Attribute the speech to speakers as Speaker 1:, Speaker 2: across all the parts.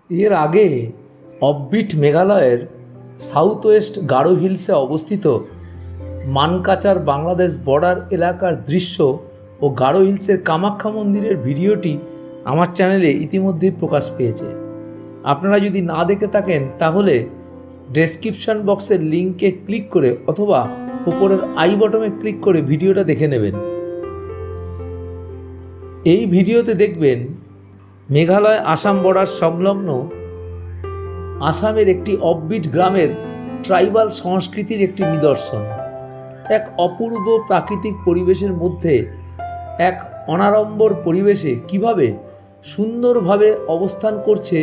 Speaker 1: এর আগে অফবিট মেঘালয়ের সাউথ ওয়েস্ট গারো হিলসে অবস্থিত মানকাচার বাংলাদেশ বর্ডার এলাকার দৃশ্য ও গারো হিলসের কামাখ্যা মন্দিরের ভিডিওটি আমার চ্যানেলে ইতিমধ্যেই প্রকাশ পেয়েছে। আপনারা যদি না দেখে থাকেন তাহলে ডেসক্রিপশন বক্সের লিঙ্কে ক্লিক করে অথবা উপরের আই বটনে ক্লিক করে ভিডিওটা দেখে নেবেন। এই ভিডিওতে দেখবেন মেঘালয় আসাম বর্ডার সংলগ্ন আসামের একটি অফবিট গ্রামের ট্রাইবাল সংস্কৃতির একটি নিদর্শন। এক অপূর্ব প্রাকৃতিক পরিবেশের মধ্যে এক অনাড়ম্বর পরিবেশে কিভাবে সুন্দরভাবে অবস্থান করছে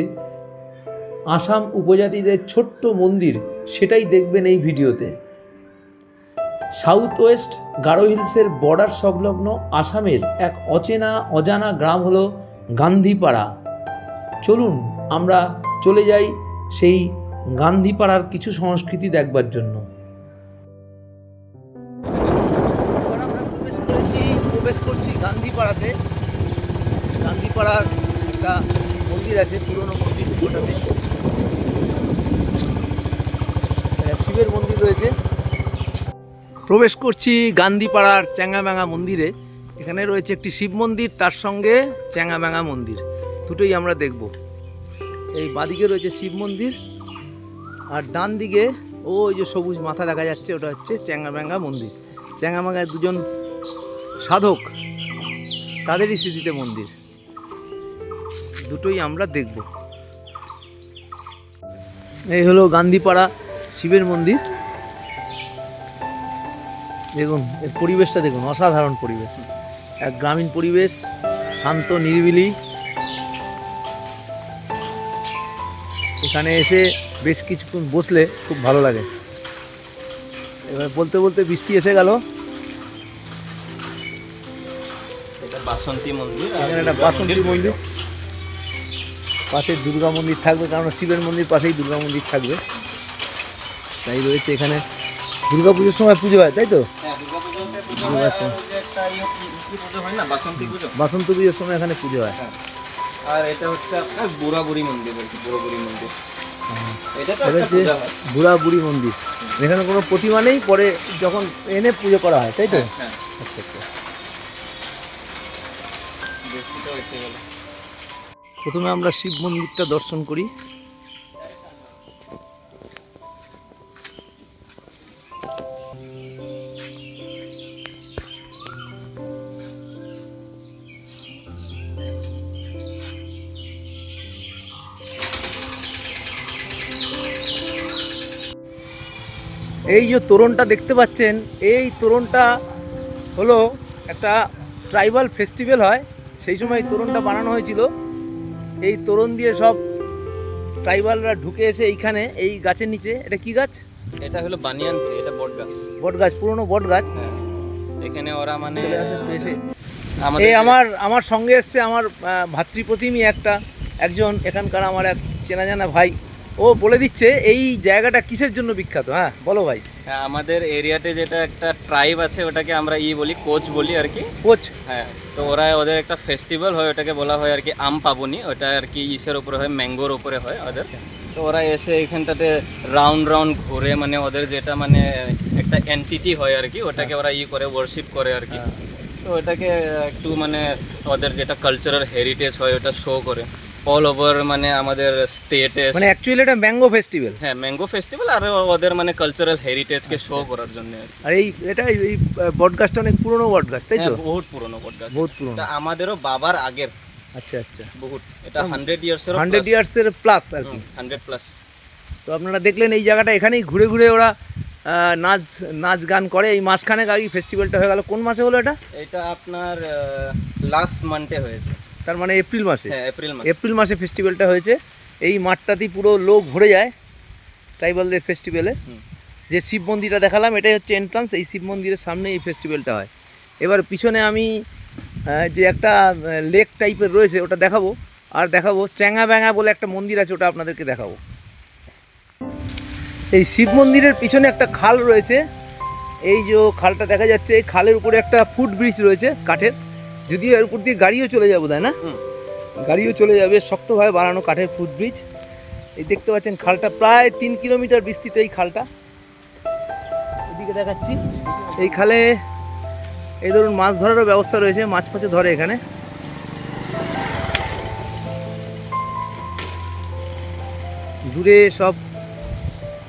Speaker 1: আসাম উপজাতিদের ছোট্ট মন্দির, সেটাই দেখবেন এই ভিডিওতে। সাউথ ওয়েস্ট গারো হিলসের বর্ডার সংলগ্ন আসামের এক অজানা গ্রাম হলো গান্ধীপাড়া। চলুন আমরা চলে যাই সেই গান্ধীপাড়ার কিছু সংস্কৃতি দেখবার জন্য। আমরা প্রবেশ করছি গান্ধীপাড়াতে। গান্ধীপাড়ার একটা মন্দির আছে, পুরনো মন্দির, ওটাতে শিবের মন্দির রয়েছে। প্রবেশ করছি গান্ধীপাড়ার চ্যাংরাবাঙ্গা মন্দিরে। এখানে রয়েছে একটি শিব মন্দির, তার সঙ্গে চ্যাংরাবাঙ্গা মন্দির, দুটোই আমরা দেখব। এই বাঁদিকে রয়েছে শিব মন্দির আর ডান দিকে ওই যে সবুজ মাথা দেখা যাচ্ছে, ওটা হচ্ছে চ্যাংরাবাঙ্গা মন্দির। চ্যাংরাবাঙ্গায় দুজন সাধক, তাদেরই স্মৃতিতে মন্দির, দুটোই আমরা দেখব। এই হলো গান্ধীপাড়া শিবের মন্দির। দেখুন এর পরিবেশটা, দেখুন অসাধারণ পরিবেশ, এক গ্রামীণ পরিবেশ, শান্ত নিরিবিলি। এখানে এসে বেশ কিছুক্ষণ বসলে খুব ভালো লাগে। এবার বলতে বলতে বৃষ্টি এসে গেল।
Speaker 2: এটা বাসন্তী মন্দির,
Speaker 1: এখানে একটা বাসন্তী মন্দির, পাশে দুর্গা মন্দির থাকবে, কারণ শিবের মন্দির পাশেই দুর্গা মন্দির থাকবে, তাই রয়েছে এখানে। দুর্গা পুজোর সময় পুজো হয়, তাই তো? বাসন্তী পুজোর সময় এখানে পুজো হয়।
Speaker 2: আর এটা হচ্ছে আপনার বুড়া বুড়ি মন্দির, বুড়ো বুড়ি মন্দির। এটা
Speaker 1: হচ্ছে বুড়া বুড়ি মন্দির। এখানে কোনো প্রতিমা নেই, পরে যখন এনে পুজো করা হয়, তাই তো? আচ্ছা আচ্ছা। প্রথমে আমরা শিব মন্দিরটা দর্শন করি। এই যে তোরণটা দেখতে পাচ্ছেন, এই তোরণটা হলো একটা ট্রাইবাল ফেস্টিভ্যাল হয়, সেই সময় এই তোরণটা বানানো হয়েছিল। এই তোরণ দিয়ে সব ট্রাইবালরা ঢুকে এসে এইখানে, এই গাছের নিচে, এটা কি গাছ?
Speaker 2: এটা হলো বানিয়ান ট্রি, এটা বট গাছ।
Speaker 1: বট গাছ, পুরনো বট গাছ।
Speaker 2: এখানে ওরা মানে
Speaker 1: এই আমার সঙ্গে এসছে আমার ভাতৃপ্রতিমী একজন এখানকার আমার এক চেনা জানা ভাই। ও বলে দিচ্ছে এই জায়গাটা কিসের জন্য বিখ্যাত। হ্যাঁ বলো ভাই।
Speaker 2: আমাদের এরিয়াতে যেটা একটা ট্রাইব আছে, ওটাকে আমরা বলি কোচ বলি আর কি,
Speaker 1: কোচ।
Speaker 2: হ্যাঁ, তো ওদের একটা ফেস্টিভ্যাল হয়, ওটাকে বলা হয় আর কি আম পাবনি। ওটা আর কি ইসের উপরে হয়, ম্যাঙ্গোর উপরে হয় ওদের। তো ওরা এসে এখানটাতে রাউন্ড ঘুরে, মানে ওদের যেটা মানে একটা এন্টিটি হয় আর কি, ওটাকে ওরা করে ওয়ার্শিপ করে আর কি। তো ওটাকে একটু মানে ওদের যেটা কালচারাল হেরিটেজ হয় ওটা শো করে অল ওভার, মানে আমাদের স্টেটে।
Speaker 1: মানে অ্যাকচুয়ালি এটা ম্যাঙ্গো ফেস্টিভ্যাল।
Speaker 2: হ্যাঁ, ম্যাঙ্গো ফেস্টিভ্যাল, আর ওদের মানে কালচারাল হেরিটেজকে শো করার জন্য।
Speaker 1: আর এই বটগাছটা অনেক পুরনো বটগাছ, তাই তো?
Speaker 2: বহুত পুরনো বটগাছ,
Speaker 1: বহুত পুরনো।
Speaker 2: এটা আমাদেরও বাবার আগের।
Speaker 1: আচ্ছা আচ্ছা।
Speaker 2: বহুত, এটা 100 ইয়ার্সের
Speaker 1: 100 ইয়ার্সের প্লাস আর কি,
Speaker 2: 100 প্লাস।
Speaker 1: তো আপনারা দেখলেন এই জায়গাটা, এখানেই ঘুরে ঘুরে ওরা নাচ গান করে। এই মাসখানেক আগে ফেস্টিভ্যালটা হয়ে গেল। কোন মাসে হলো এটা?
Speaker 2: এটা আপনার লাস্ট মান্থে হয়েছে,
Speaker 1: তার মানে এপ্রিল মাসে।
Speaker 2: হ্যাঁ,
Speaker 1: এপ্রিল মাসে ফেস্টিভ্যালটা হয়েছে। এই মাঠটাতেই পুরো লোক ভরে যায় ট্রাইবালদের ফেস্টিভ্যালে। যে শিব মন্দিরটা দেখালাম, এটাই হচ্ছে এন্ট্রান্স। এই শিব মন্দিরের সামনে এই ফেস্টিভ্যালটা হয়। এবার পিছনে আমি যে একটা লেক টাইপের রয়েছে ওটা দেখাবো, আর দেখাবো চ্যাংরাবাঙ্গা বলে একটা মন্দির আছে, ওটা আপনাদেরকে দেখাবো। এই শিব মন্দিরের পিছনে একটা খাল রয়েছে, এই যে খালটা দেখা যাচ্ছে, এই খালের উপরে একটা ফুট ব্রিজ রয়েছে কাঠের, যদিও এর উপর দিয়ে গাড়িও চলে যাবো, তাই না? গাড়িও চলে যাবে, শক্তভাবে বানানো কাঠের ফুটব্রিজ। এই দেখতে পাচ্ছেন খালটা প্রায় 3 কিলোমিটার বিস্তৃত। এই খালটা এদিকে দেখাচ্ছি। এই খালে এই ধরুন মাছ ধরারও ব্যবস্থা রয়েছে, মাছ ফাছে ধরে এখানে। দূরে সব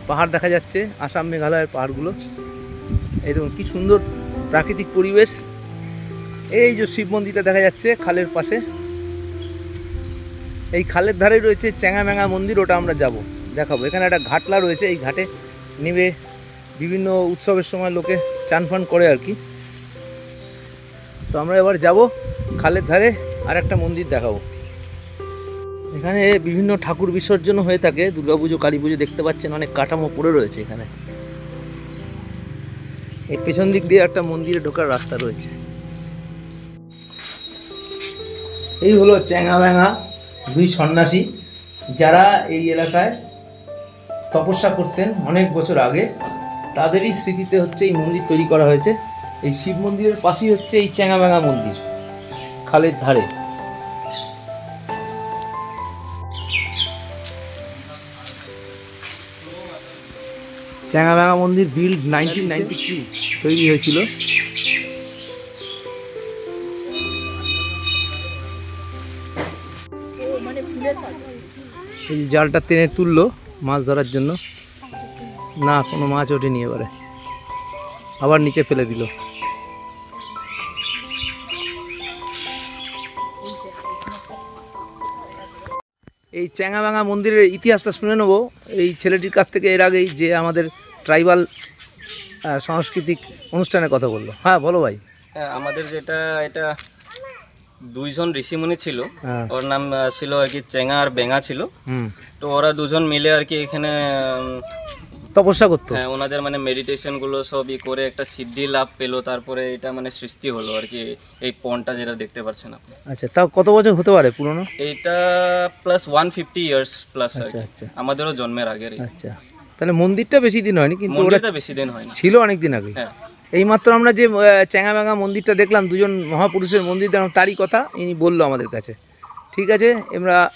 Speaker 1: পাহাড় দেখা যাচ্ছে, আসাম মেঘালয়ের পাহাড়গুলো। এই দেখুন কি সুন্দর প্রাকৃতিক পরিবেশ। এই যে শিব মন্দিরটা দেখা যাচ্ছে খালের পাশে, এই খালের ধারে রয়েছে চ্যাঙাম্যাঙা মন্দির, ওটা আমরা যাব, দেখাবো। এখানে একটা ঘাটলা রয়েছে, এই ঘাটে নেমে বিভিন্ন উৎসবের সময় লোকে চান ফান করে আর কি। তো আমরা এবার যাব খালের ধারে, আর একটা মন্দির দেখাবো। এখানে বিভিন্ন ঠাকুর বিসর্জন হয়ে থাকে, দুর্গাপুজো, কালী পুজো। দেখতে পাচ্ছেন অনেক কাঠামো পড়ে রয়েছে এখানে। এই পেছন দিক দিয়ে একটা মন্দিরে ঢোকার রাস্তা রয়েছে। এই হলো চ্যাঙাম্যাঙা দুই সন্ন্যাসী, যারা এই এলাকায় তপস্যা করতেন অনেক বছর আগে। তাদেরই স্মৃতিতে হচ্ছে এই মন্দির তৈরি করা হয়েছে। এই শিব মন্দিরের পাশেই হচ্ছে এই চ্যাঙাম্যাঙা মন্দির, খালের ধারে। চ্যাঙাম্যাঙা মন্দির বিল্ড 1993 তৈরি হয়েছিল। এই জালটা টেনে তুললো মাছ ধরার জন্য, না কোনো মাছ ওঠেনি, এবারে আবার নিচে ফেলে দিল। এই চ্যাঙাম্যাঙা মন্দিরের ইতিহাসটা শুনে নেব এই ছেলেটির কাছ থেকে, এর আগেই যে আমাদের ট্রাইবাল সাংস্কৃতিক অনুষ্ঠানের কথা বললো। হ্যাঁ বলো ভাই।
Speaker 2: হ্যাঁ, আমাদের যেটা এটা দুইজন ঋষিমুনি ছিল, ওর নাম ছিল আর কি চেঙ্গা আর বেঙ্গা ছিল। তো ওরা দুজন মিলে আর কি এখানে
Speaker 1: তপস্যা করতো।
Speaker 2: হ্যাঁ, ওনাদের মানে মেডিটেশন গুলো সবই করে একটা সিদ্ধি লাভ পেলো, তারপরে এটা মানে সৃষ্টি হলো আর কি এই পন্ডটা যেটা দেখতে পাচ্ছেন আপনি।
Speaker 1: আচ্ছা, তাও কত বছর হতে পারে পুরনো?
Speaker 2: এইটা প্লাস 150 ইয়ার্স প্লাস।
Speaker 1: আচ্ছা আচ্ছা,
Speaker 2: আমাদেরও জন্মের আগের।
Speaker 1: আচ্ছা, তাহলে মন্দিরটা বেশি দিন হয়নি, কিন্তু
Speaker 2: মন্দিরটা বেশি দিন হয়নি,
Speaker 1: ছিল অনেক দিন আগে।
Speaker 2: হ্যাঁ,
Speaker 1: এইমাত্র আমরা যে চ্যাঙাম্যাঙা মন্দিরটা দেখলাম, দুজন মহাপুরুষের মন্দির দেখলাম, তারই কথা ইনি বললো আমাদের কাছে। ঠিক আছে,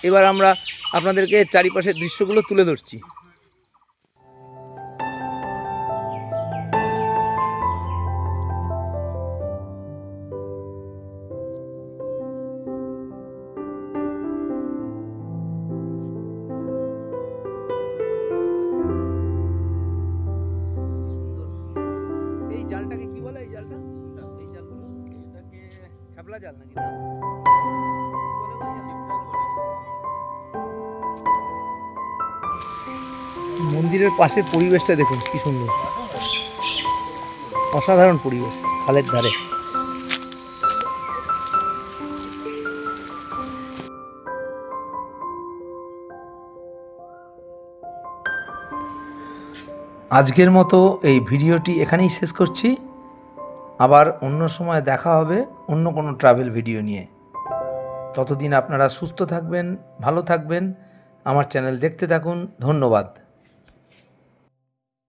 Speaker 1: এবার আমরা আপনাদেরকে চারিপাশের দৃশ্যগুলো তুলে ধরছি। এই জালটাকে কি বলে? এই জালটা, এই জালগুলো, এটাকে খেপলা জাল নাকি? না, মন্দিরের পাশের পরিবেশটা দেখুন কি সুন্দর, অসাধারণ পরিবেশ খালের ধারে। আজকের মতো এই ভিডিওটি এখানেই শেষ করছি। আবার অন্য সময় দেখা হবে অন্য কোনো ট্রাভেল ভিডিও নিয়ে। ততদিন আপনারা সুস্থ থাকবেন, ভালো থাকবেন, আমার চ্যানেল দেখতে থাকুন। ধন্যবাদ।